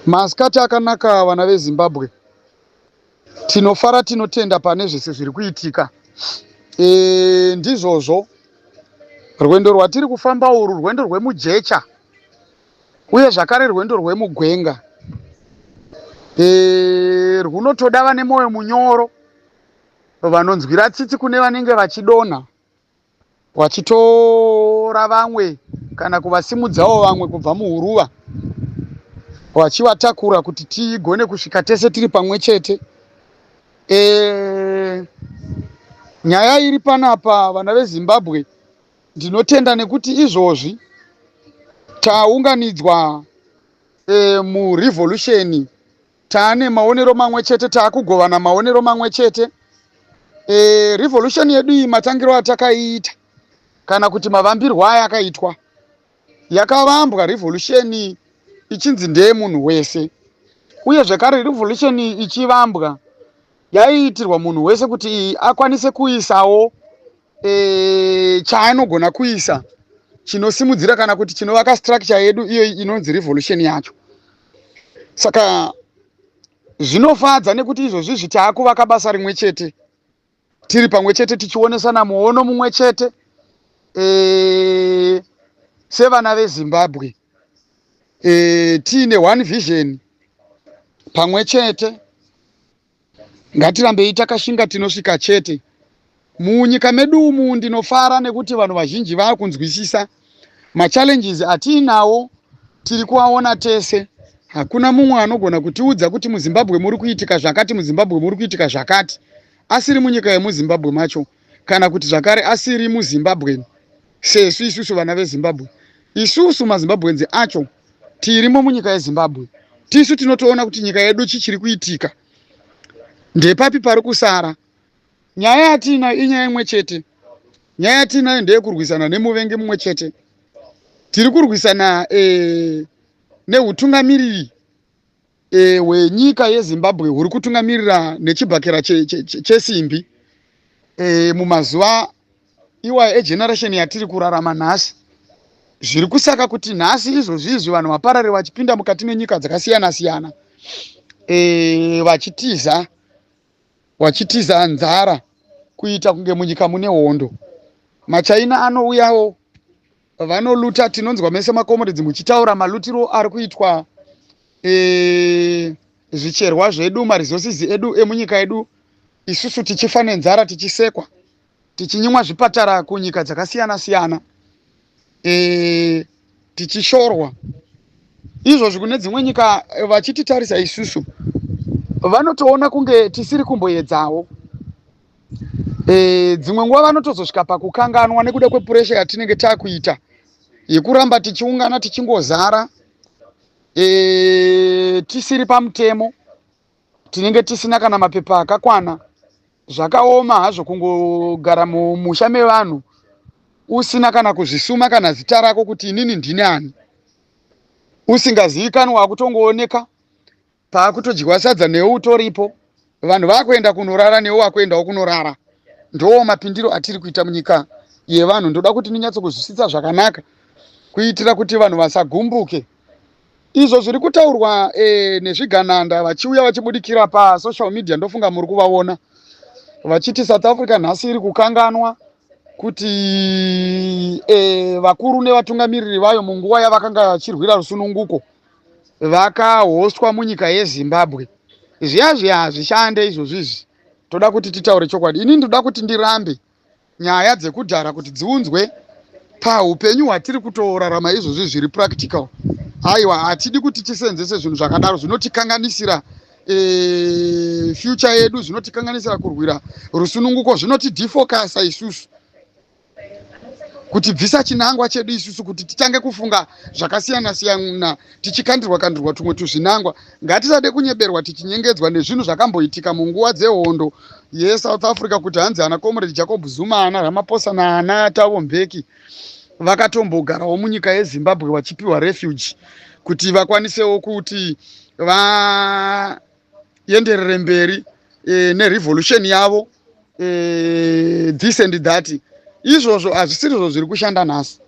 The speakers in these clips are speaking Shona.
Masikati akanaka vana veZimbabwe. Tinofara tinotenda pane zvese zviri kuitika. Ndizvozvo rwendo rwatiri kufamba urwu rwendo rwemujecha uye zvakare rwendo rwemugwenga. Rwunotoda vane mwoyo munyoro vanonzwira tsitsi kune vanenge vachidonha, vachitora vamwe kana kuvasimudzawo vamwe kubva muhuruva, vachivatakura kuti tigone kusvika tese tiri pamwe chete. Nyaya iri panapa vana veZimbabwe, ndinotenda nekuti izvozvi taunganidzwa murevolution, taane maonero mamwe chete, taakugovana maonero mamwe chete. Revolution yedu iyi matangiro atakaita kana kuti mavambirwo aya akaitwa, yakavambwa revolution ichinzi ndeye munhu wese, uye zvekare revolution ichivambwa yaiitirwa munhu wese kuti akwanise kuisawo chaanogona kuisa chinosimudzira kana kuti chinovaka structure yedu iyo inonzi revolution yacho. Saka zvinofadza nekuti izvozvi taakuvaka basa rimwe chete, tiri pamwe chete, tichionesana muono mumwe chete sevana veZimbabwe, tiine one vision pamwe chete. Ngatirambei takashinga tinosvika chete. Munyika medu umu ndinofara nekuti vanhu vazhinji vakunzwisisa machallenges atiinawo, tiri kuaona tese. Hakuna mumwe anogona kutiudza kuti muZimbabwe muri kuitika zvakati, muZimbabwe muri kuitika zvakati, asiri munyika yemuZimbabwe macho, kana kuti zvakare asiri muZimbabwe sesu isusu vana veZimbabwe. Isusu maZimbabwenzi acho tirimo munyika yeZimbabwe, tisu tinotoona kuti nyika yedu chichiri kuitika. Ndepapi pari kusara? Nyaya yatiinayo inyaya imwe chete. Nyaya yatiinayo ndeyekurwisana nemuvengi mumwe chete. Tiri kurwisana neutungamiriri hwenyika yeZimbabwe huri kutungamirira nechibhakera chesimbi mumazuva iwayo egeneration yatiri kurarama nhasi. Zviri kusaka kuti nhasi izvozvizvi vanhu vaparare vachipinda mukati menyika dzakasiyana siyana, vachitiza nzara kuita kunge munyika mune hondo. Machaina anouyawo vanoluta, tinonzwa mese makomoredzi muchitaura malutiro ari kuitwa zvicherwa zvedu, maresources edu emunyika yedu, isusu tichifa nenzara, tichisekwa, tichinyimwa zvipatara kunyika dzakasiyana siyana, tichishorwa. Izvozvi kune dzimwe nyika vachititarisa isusu vanotoona kunge tisiri kumboedzawo. Dzimwe nguva vanotozosvika pakukanganwa nekuda kwepuresha yatinenge takuita yekuramba tichiungana tichingozara, tisiri pamutemo, tinenge tisina kana mapepa akakwana. Zvakaoma hazvo kungogara mumusha mevanhu usina kana kuzvisuma kana zita rako kuti inini ndini ani, usingazivikanwa, wakutongooneka paakutodywa sadza newe utoripo, vanhu vakuenda kunorara newe wakuendawo kunorara. Ndo mapindiro atiri kuita munyika yevanhu. Ndoda kuti ninyatsokuzwisisa zvakanaka kuitira kuti vanhu vasagumbuke. Izvo zviri kutaurwa nezvigananda vachiuya vachibudikira pasocial media, ndofunga muri kuvaona vachiti South Africa nhasi iri kukanganwa kuti vakuru nevatungamiriri vayo munguva yavakanga vachirwira rusununguko vakahostwa munyika yeZimbabwe. Zviya hazvishande izvozvizvi. Toda kuti titaure chokwadi. Ini ndoda kuti ndirambe nyaya dzekudhara kuti dziunzwe paupenyu hwatiri kutorarama izvozvi zviri practical. Aiwa, hatidi kuti tisenzese zvinhu zvakadaro, zvinotikanganisira future yedu, zvinotikanganisira kurwira rusununguko, zvinotidefocasa isusu, kutibvisa chinangwa chedu isusu, kuti titange kufunga zvakasiyana siyana, tichikandirwa tumwe tuzvinangwa. Ngatisade kunyeberwa tichinyengedzwa nezvinhu zvakamboitika munguva dzehondo yeSouth Africa, kuti hanzi ana comrade Jacob Zuma, ana Ramaphosa naana Thabo Mbeki vakatombogarawo munyika yeZimbabwe vachipiwa refuge kuti vakwanisewo kuti vaenderere mberi nerevolution yavo, this and that. Izvozvo hazvisirizvo zviri kushanda nhasi.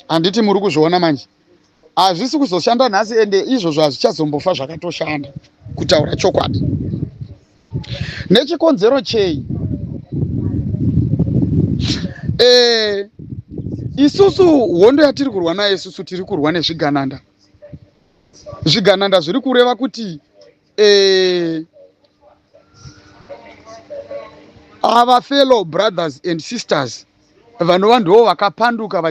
Handiti muri kuzviona manje. hazvisi kuzoshanda nhasi, ende izvozvo hazvichazombofa zvakatoshanda kutaura chokwadi. Nechikonzero chei? Isusu hondo yatiri kurwa nayo, isusu tiri kurwa nezvigananda. Zvigananda zviri kureva kuti our fellow brothers and sisters vanova ndivo vakapanduka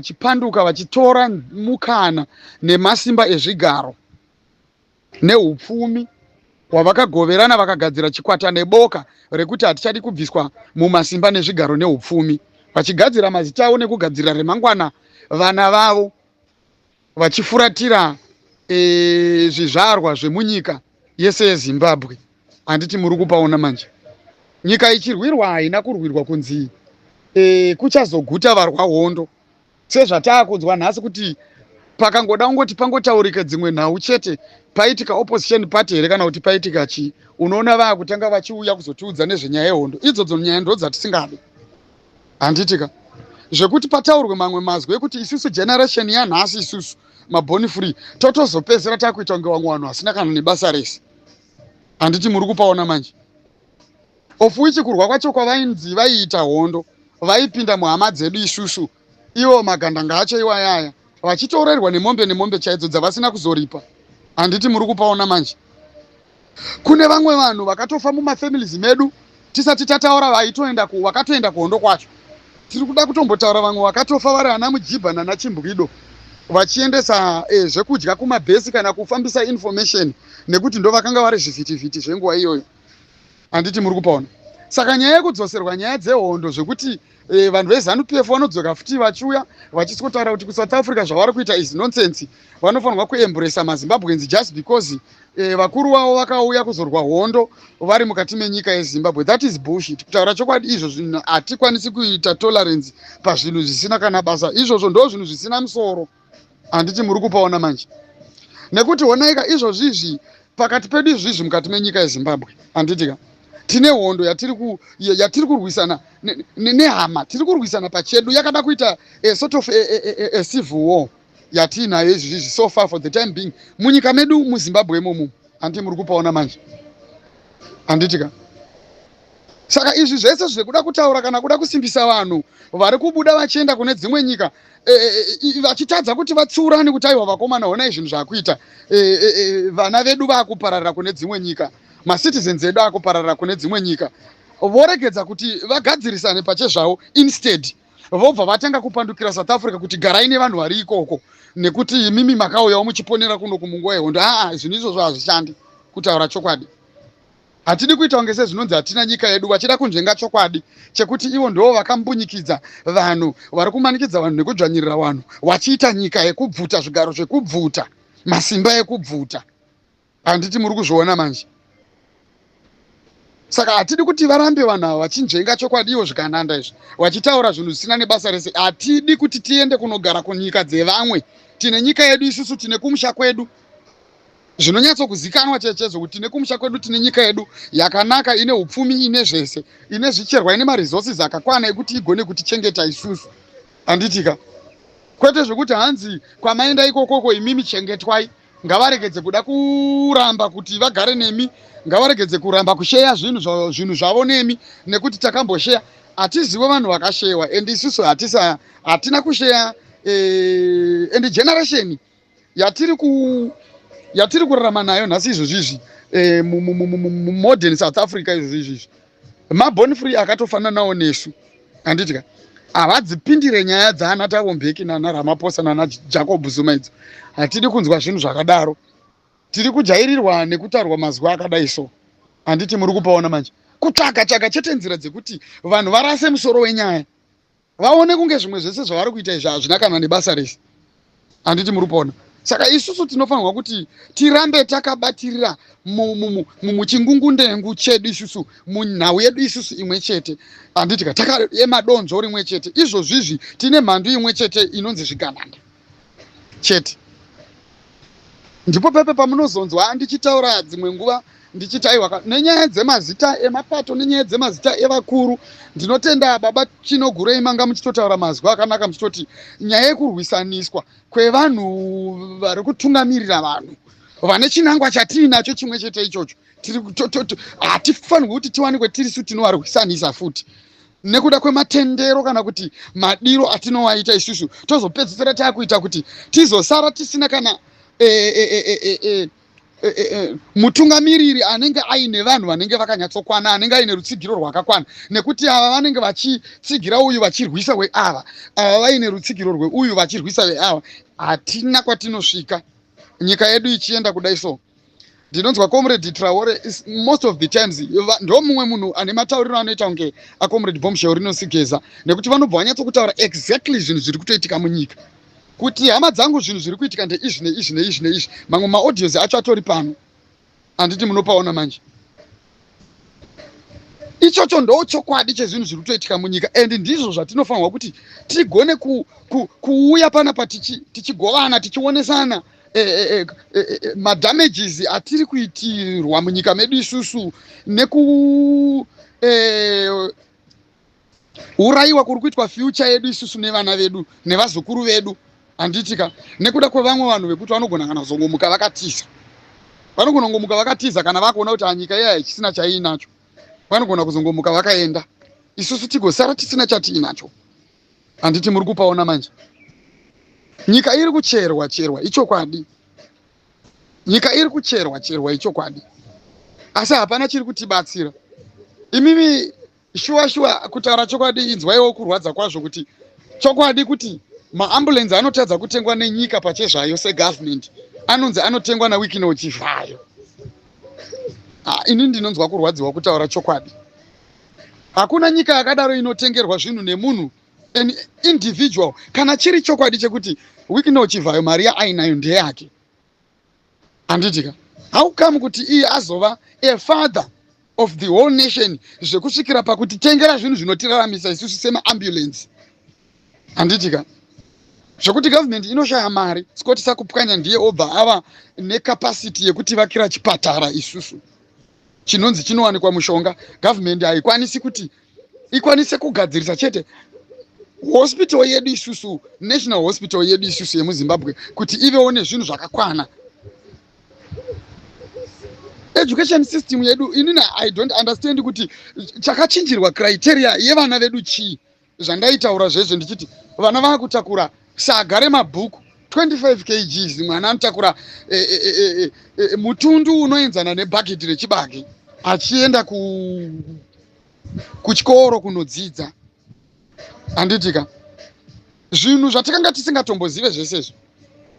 vachitora mukana nemasimba ezvigaro neupfumi hwavakagoverana vakagadzira chikwata neboka rekuti hatichadi kubviswa mumasimba nezvigaro neupfumi, vachigadzira mazita avo nekugadzira remangwana vana vavo, vachifuratira zvizvarwa zvemunyika yese yeZimbabwe. Handiti muri kupaona manje nyika ichirwirwa haina kurwirwa kunzi kuchazoguta varwa hondo, sezvataakunzwa nhasi kuti pakangoda kungoti pangotaurika dzimwe nhau chete paitika opposition party here kana kuti paitika chii, unoona vaakutanga vachiuya kuzotiudza nezvenyaya yehondo. Idzodzo nyaya ndo dzatisingadi. Handitika zvekuti pataurwe mamwe mazwi ekuti isusu generation yanhasi, isusu maboni free totozopedzera takuita kunge vamwe vanhu vasina kana nebasa rese. Handiti muri kupaona manje. Ofuichi kurwa kwacho kwavainzi vaiita hondo, vaipinda muhama dzedu isusu, ivo magandanga acho iwayaya, vachitorerwa nemombe chaidzo dzavasina kuzoripa. Handiti muri kupaona manje. Kune vamwe vanhu vakatofa mumafamilies medu tisati tataura vakatoenda kuhondo kwacho. Tiri kuda kutombotaura vamwe vakatofa vari ana Mujibha nana Chimbwido vachiendesa zvekudya kumabhesi kana kufambisa information, nekuti ndo vakanga vari zvivhitivhiti zvenguva iyoyo. Handiti muri kupaona. Saka nyaya yekudzoserwa nyaya dzehondo zvekuti vanhu veZANU-PF vanodzoka futi vachiuya vachitotaura kuti kuSouth Africa zvavari kuita is nonsense, vanofanirwa kuembresa maZimbabweans just because vakuru vavo vakauya kuzorwa hondo vari mukati menyika yeZimbabwe. That is bullshit. Kutaura chokwadi, izvo zvinhu hatikwanisi kuita tolerance pazvinhu zvisina kana basa. Izvozvo ndo zvinhu zvisina musoro. Handiti muri kupaona manje. Nekuti honaika izvozvizvi pakati pedu izvizvi mukati menyika yeZimbabwe, handitika tine hondo yatiri kurwisana nehama, tiri kurwisana pachedu, yakada kuita a sort of a civil war yatinayo izvizvi so far for the time being munyika medu muZimbabwe imomo. Handiti muri kupaona manje. Handitika saka izvi zvese zvekuda kutaura kana kuda kusimbisa vanhu vari kubuda vachienda kune dzimwe nyika vachitadza kuti vatsurane kuti aiwa vakomana honai zvinhu zvakuita, vana vedu vaakupararira kune dzimwe nyika, macitizens edu akupararira kune dzimwe nyika, voregedza kuti vagadzirisane pachezvavo, instead vobva vatanga kupandukira South Africa kuti garai nevanhu vari ikoko nekuti mimi makauyawo muchiponera kuno kumunguva yehondo. Zvinhu izvozvo hazvishandi. Kutaura chokwadi, hatidi kuita kunge sezvinonzi hatina nyika yedu, vachida kunzvenga chokwadi chekuti ivo ndo vakambunyikidza vanhu, vari kumanikidza vanhu nekudzvanyirira vanhu, vachiita nyika yekubvuta, zvigaro zvekubvuta, masimba ekubvuta. Handiti muri kuzviona manje. Saka hatidi kuti varambe vanhu ava vachinzvenga chokwadi ivo zvikananda izvi, vachitaura zvinhu zvisina nebasa rese. Hatidi kuti tiende kunogara kunyika dzevamwe. Tine nyika yedu isusu, tine kumusha kwedu zvinonyatsokuzikanwa chechezo kuti tine kumusha kwedu, tine nyika yedu yakanaka, ine upfumi, ine zvese, ine zvicherwa, ine maresources akakwana ekuti igone kutichengeta isusu. Handitika kwete zvekuti hanzi kwamaenda ikokoko imimi chengetwai, ngavaregedze kuda kuramba kuti vagare nemi, ngavaregedze kuramba kusheya zvinhu zvavo nemi, nekuti takambosheya. Hatizivo vanhu vakashewa, ende isusu hatina kusheya. Ende generation yatiri kurarama nayo nhasi izvozvizvi modern South Africa izvozvizvi, maboni free akatofanana nawo nesu. Handitika havadzipindire nyaya dzaana Thabo Mbeki nana Ramaphosa nana Jacob Zuma idzo. Hatidi kunzwa zvinhu zvakadaro. Tiri kujairirwa nekutaurwa mazwi akadai so. Handiti muri kupaona manje. Kutsvaga chete nzira dzekuti vanhu varase musoro wenyaya, vaone kunge zvimwe zvese zvavari kuita izvi hazvina kana nebasa rese. Handiti muri kupaona. Saka isusu tinofanirwa kuti tirambe takabatirira muchingungundengu chedu isusu, munhau yedu isusu imwe chete. Handitika takaemadonzvo rimwe chete. Izvozvizvi tine mhandu imwe chete inonzi zvigananda chete. Ndipo pepe pamunozonzwa ndichitaura dzimwe nguva ndichiti aiwa nenyaya dzemazita emapato nenyaya dzemazita evakuru ndinotenda baba Chinogurei manga muchitotaura mazwi akanaka muchitoti nyaya yekurwisaniswa kwevanhu vari kutungamirira vanhu vane chinangwa chatiinacho chimwe chete ichocho hatifanirwi kuti tiwanikwe tirisu tinovarwisanisa futi nekuda kwematendero kana kuti madiro atinowaita isusu tozopedzisira taakuita kuti tizosara tisina kana mutungamiriri anenge aine vanhu vanenge vakanyatsokwana anenge aine rutsigiro rwakakwana nekuti ava vanenge vachitsigira uyu vachirwisa weava ava vaine rutsigiro rweuyu vachirwisa veava hatina kwatinosvika nyika yedu ichienda kudai so ndinonzwa comrade Traore most of the times ndo mumwe munhu ane matauriro anoita kunge acomrade Bombshell Sigeza nekuti vanobva vanyatsokutaura exactly zvinhu zviri kutoitika munyika kuti hama dzangu zvinhu zviri kuitika ndeizvi neizvi neizvi neizvi mamwe maaudios acho atori pano handiti munopaona manje ichocho ndo chokwadi chezvinhu zviri kutoitika munyika and ndizvo zvatinofanirwa kuti tigone kuuya panapa tichigovana tichionesana madamages atiri kuitirwa munyika medu isusu urayiwa kuri kuitwa future yedu isusu nevana vedu nevazukuru vedu handitika nekuda kwevamwe vanhu vekuti vanogona kana kuzongomuka vakatiza vanogona kungomuka vakatiza kana vakuona kuti nyika iya ichisina chaiinacho vanogona kuzongomuka vakaenda isusu tigosara tisina chatiinacho handiti muri kupaona manje nyika iri kucherwa ichokwadi nyika iri kucherwa ichokwadi asi hapana chiri kutibatsira imimi shuwa kutaura chokwadi inzwaiwo kurwadza kwazvo kuti chokwadi kuti maambulensi anotadza kutengwa nenyika pachezvayo segovernment anonzi anotengwa naWicknow Chivhayo ini ndinonzwa kurwadziwa kutaura chokwadi hakuna nyika yakadaro inotengerwa zvinhu nemunhu an individual kana chiri chokwadi chekuti Wicknow Chivhayo mari ainayo ndeyake handitika how come kuti iye azova a father of the whole nation zvekusvikira pakuti tengera zvinhu zvinotiraramisa isusu semaambulensi handitika zvokuti government inoshaya mari Scott Sakupwanya ndiye obva ava necapacity yekuti vakira chipatara isusu chinonzi chinowanikwa mushonga government haikwanisi kuti ikwanise kugadzirisa chete hospital yedu isusu national hospital yedu isusu yemuZimbabwe kuti ivewo nezvinhu zvakakwana education system yedu inini I don't understand kuti chakachinjirwa criteria yevana vedu chii zvandaitaura zvezvo ndichiti vana vakutakura sagare mabhuku 25 kgs mwana anotakura mutundu unoenzana nebhaketi rechibage achienda kuchikoro kunodzidza handitika zvinhu zvatakanga tisingatombozive zvesezvo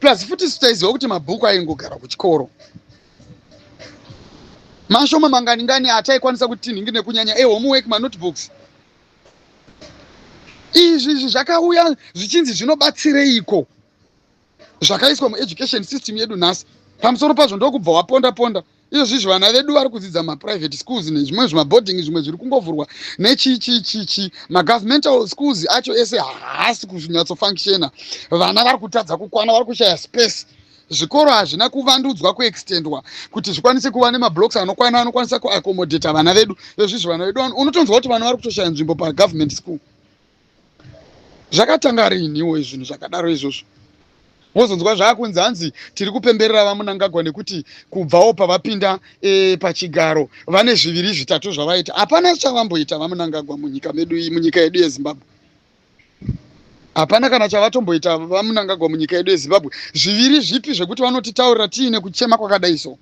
plus futi sitaiziva kuti mabhuku aingogara kuchikoro mashoma manganingani ataikwanisa kuti tinhingi nekunyanya homework manotebooks izvi zvakauya zvichinzi zvinobatsireiko zvakaiswa mueducation system yedu nhasi pamusoro pazvo ndokubva waponda izvozvizvi vana vedu vari kudzidza maprivate schools nezvimwe zvimaboarding zvimwe zviri kungovhurwa magovernmental schools acho ese haasi kunyatsofunctiona vana vari kutadza kukwana vari kushaya space zvikoro hazvina kuvandudzwa kuextendwa kuti zvikwanise kuva nemablocks anokwanisa kuaccommodata vana vedu izvozvizvi vana vedu unotonzwa kuti vana vari kutoshaya nzvimbo pagovernment school zvakatanga rinhiwo izvinhu zvakadaro izvozvo wozonzwa zvaakunzi hanzi tiri kupemberera vaMunangagwa nekuti kubvawo pavapinda pachigaro vane 2-3 zvavaita hapana chavamboita vaMunangagwa munyika yedu yeZimbabwe hapana kana chavatomboita vaMunangagwa munyika yedu yeZimbabwe 2 zvipi zvekuti vanotitaurira tiine kuchema kwakadai so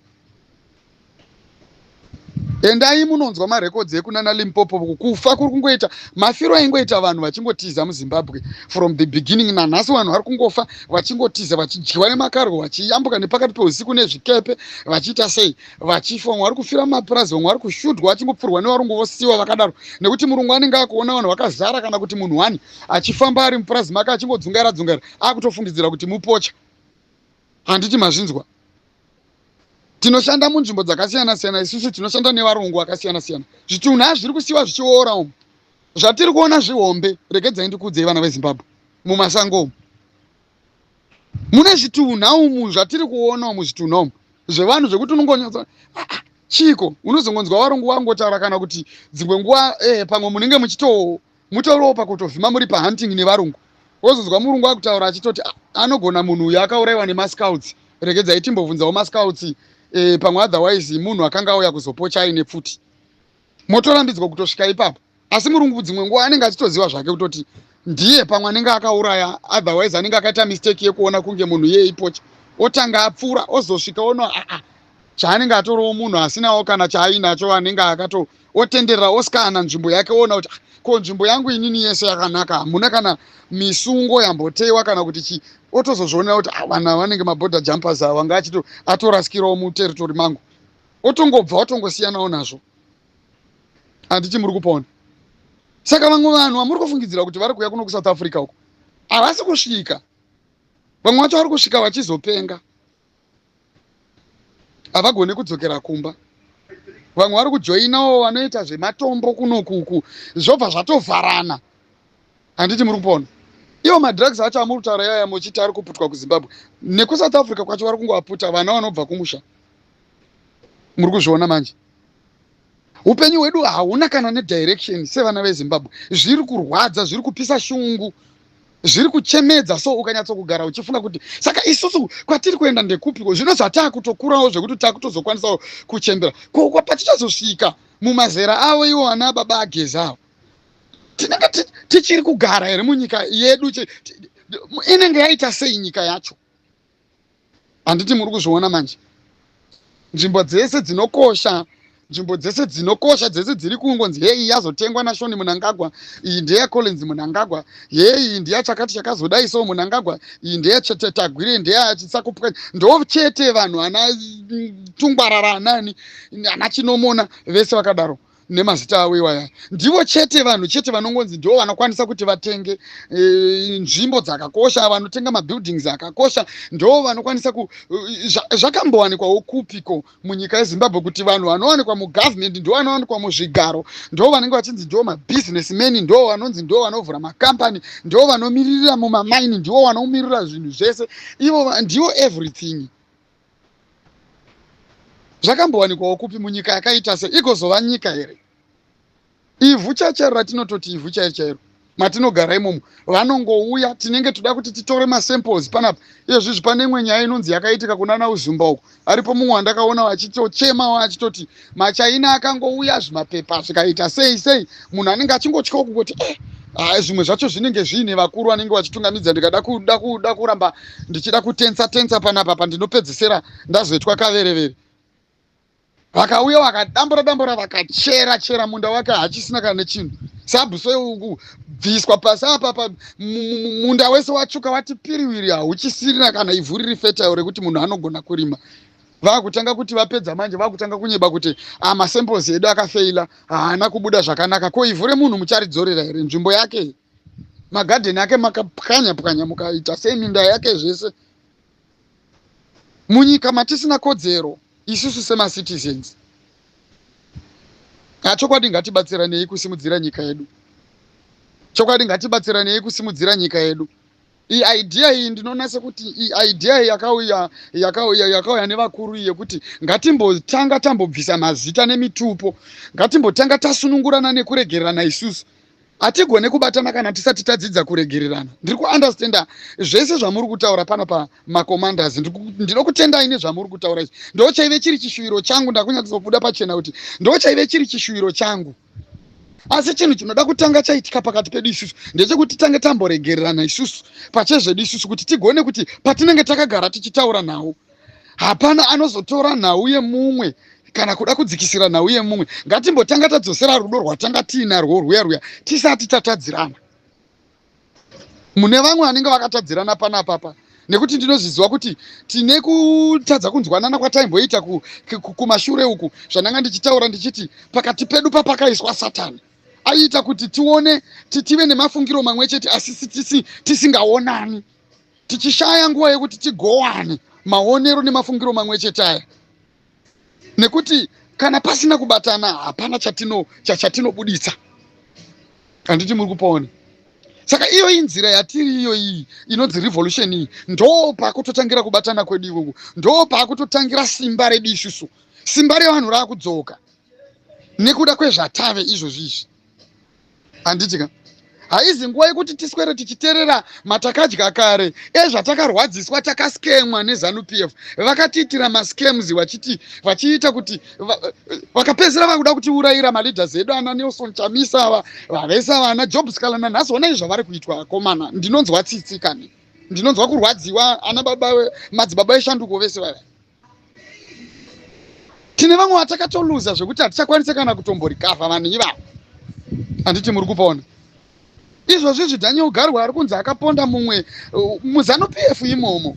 endai munonzwa marekodzi ekunana Limpopo kufa kuri kungoita mafiro aingoita vanhu vachingotiza muZimbabwe from the beginning nanhasi vanhu vari kungofa vachingotiza vachidyiwa nemakargo vachiyambuka nepakati peusiku nezvikepe vachiita sei vachifa vamwe vari kufira mumapurazi vamwe vari kushudwa vachingopfurwa nevarungu vosiyiwa vakadaro nekuti murungu anenge akuona vanhu vakazara kana kuti munhu wani achifamba ari mupurazi make achingodzungaira akutofungidzira kuti mupocha handiti mazvinzwa tinoshanda munzvimbo dzakasiyana-siyana isusu tinoshanda nevarungu vakasiyana-siyana zvitunha zviri kusiyiwa zvichiora umu zvatiri kuona zvihombe regedzai ndikudzei vana veZimbabwe mumasango umu mune zvitunha umu zvatiri kuona umu zvitunha umu zvevanhu zvekuti unongonyatsa chiko unozongonzwa varungu vangotaura kana kuti dzimwe nguva pamwe munenge mutoriwo pakutovhima muri pahunting nevarungu, wozonzwa murungu akutaura achitoti anogona munhu uyu akaurayiwa nemascouts, regedzai timbobvunzawo mascouts pamwe otherwise munhu akanga auya kuzopocha aine pfuti, motorambidzwa kutosvika ipapo. Asi murungu dzimwe nguva anenge achitoziva zvake kutoti ndiye pamwe anenge akauraya, otherwise anenge akaita mistake yekuona kunge munhu iye ipocha, otanga apfuura ozosvika ono chaanenge atoriwo munhu asinawo kana chaainacho, anenge otenderera oskana nzvimbo yake, ona kuti ko nzvimbo yangu inini yese yakanaka, hamuna kana misungo yambotewa kana kuti chi, otozozvionera kuti vanhu vanenge maborder jumpers ava vanga atoraskirawo muteritori mangu, otongobva otongosiyanawo nazvo. Handiti muri kupaona? Saka vamwe vanhu vamuri kufungidzira kuti vari kuuya kuno kuSouth Africa uko havasi kusvika, vamwe vacho vari kusvika vachizopenga, havagoni kudzokera kumba. Vamwe vari kujoinawo vanoita zvematombo kunokuku, zvobva zvatovharana. Handiti muri kupaona? Ivo madrugs acho amuri kutaura yaya muchiti ari kuputwa kuZimbabwe, nekuSouth Africa kwacho vari kungovaputa vana vanobva kumusha. Muri kuzviona manje? Upenyu hwedu hauna kana nedirection sevana veZimbabwe. Zviri kurwadza, zviri kupisa shungu, zviri kuchemedza, so ukanyatsokugara uchifunga kuti saka isusu kwatiri kuenda ndekupiko, zvino zvatakutokurawo zvekuti takutozokwanisawo kuchembera ko patichazosvika mumazera avo iwo ana baba agezawo, tinenge tichiri kugara here munyika yedu? Inenge yaita sei nyika yacho? Handiti muri kuzviona manje? Nzvimbo dzese dzinokosha, nzvimbo dzese dzinokosha dzese dziri kungonzi hei yazotengwa naShoni Mnangagwa, iyi ndeya Collins Mnangagwa, hei ndeya chakati chakazodaisawo Mnangagwa, iyi ndeya Tagwire, ndeya Chisakupwa, ndo chete vanhu ana Tungwarara, anani ana Chinomona vese vakadaro nemazita avo iwaya, ndivo chete vanhu chete vanongonzi ndo vanokwanisa kuti vatenge nzvimbo dzakakosha, vanotenga mabuildings akakosha, ndo vanokwanisa zvakambowanikwawo kupiko munyika yeZimbabwe kuti vanhu vanowanikwa mugovernment ndo vanowanikwa muzvigaro, ndo vanenge vachinzi ndo mabusinessmen, ndo vanonzi ndo vanovhura makampani, ndo vanomiririra mumamaini, ndivo vanomirira zvinhu zvese, ivo ndivo everything. Zvakambowanikwawo kupi munyika yakaita se igozova nyika here? Ivhu chairo ratinototi ivhu chairo matinogara imomo, vanongouya tinenge toda kuti titore masamples panapa. Izvezvi pane imwe nyaya inonzi yakaitika kunana uZumba uko, aripo mumwe wandakaona vachitochemawo achitoti machaina akangouya zvimapepa zvikaita sei, munhu anenge achingotyawo kungoti zvimwe zvacho zvinenge zviine vakuru vanenge vachitungamidza, ndikada kuramba ndichida kutensa panapa pandinopedzisira ndazoitwa kaverevere. Vakauya vakadambura vakachera munda wake hachisina kana nechinhu, sabhuso kubviswa pasi apa munda wese watsvuka wati piriwiri, hauchisirina kana ivhu riri fertile rekuti munhu anogona kurima. Vakutanga kuti vapedza manje, vakutanga kunyeba kuti masamples edu akafeila, haana kubuda zvakanaka. Ko ivhu remunhu mucharidzorera here? Nzvimbo yake, magadheni ake makapwanya mukaita seminda yake zvese. Munyika matisina kodzero isusu semacitizens, chokwadi ngatibatsiranei kusimudzira nyika yedu, chokwadi ngatibatsiranei kusimudzira nyika yedu. Iyi idea iyi ndinoona sekuti idea yakauya nevakuru yekuti ngatimbotanga tambobvisa mazita nemitupo, ngatimbotanga tasunungurana nekuregererana isusu. Hatigone kubatana kana tisati tadzidza kuregererana. Ndiri kuunderstanda zvese zvamuri kutaura panapa macommanders, ndinokutendai nezvamuri kutaura izvi. Ndo chaive chiri chishuwiro changu, ndakunyatsobuda pachena kuti ndo chaive chiri chishuwiro changu. Asi chinhu chinoda kutanga chaitika pakati pedu isusu ndechekuti tange tamboregererana isusu pachezvedu isusu, kuti tigone kuti patinenge takagara tichitaura nawo hapana anozotora nhau yemumwe kana kuda kudzikisira nhau yemumwe. Ngatimbotanga tadzosera rudo rwatanga tiinarwo rwuya tisati tatadzirana. Mune vamwe vanenge vakatadzirana panapapa, nekuti ndinozviziva kuti tine kutadza kunzwanana kwataimboita kumashure uku, zvandanga ndichitaura ndichiti pakati pedu papakaiswa Satani, aiita kuti tione tive nemafungiro mamwe chete asi tisingaonani, tichishaya nguva yekuti tigowane maonero nemafungiro mamwe chete aya, nekuti kana pasina kubatana hapana chatinobudisa. Handiti muri kupaona? Saka iyo inzira yatiri iyo iyi inonzi revolution iyi, ndo pakutotangira kubatana kwedu ikoko, ndo pakutotangira simba redu isusu simba revanhu raakudzoka nekuda kwezvatave izvozvizvi. Handitika haizi nguva yekuti tiswere tichiterera matakadya kare ezvatakarwadziswa takaskemwa neZANU-PF. Vakatiitira maskems vachiita kuti vakapedzisira vakuda kutiurayira maleaders edu ana Nelson Chamisa vavesa vana Job Skalana. Nhasi onai zvavari kuitwa akomana. Ndinonzwa tsitsi kani, ndinonzwa kurwadziwa ana baba madzibaba eshanduko vese vava. Tine vamwe vatakatoluza zvekuti hatichakwanisa kana kutomborikavha vanhu ivavo. Handiti muri kupaona izvozvizvi Daniel Garwa ari kunzi akaponda mumwe muZANU-PF imomo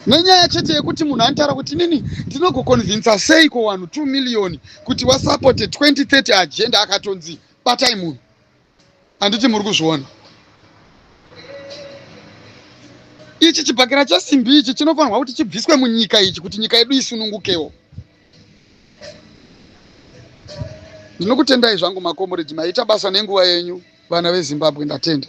nenyaya chete yekuti munhu anotaura kuti nini ndinogoconvinsa seiko vanhu 2 million kuti wasapote 2030 agenda akatonzi batai munhu. Handiti muri kuzviona ichi chibhakera chesimbi ichi chinofanirwa kuti chibviswe munyika ichi kuti nyika yedu isunungukewo. Ndinokutendai zvangu makomrade, maita basa nenguva yenyu vana veZimbabwe, ndatenda.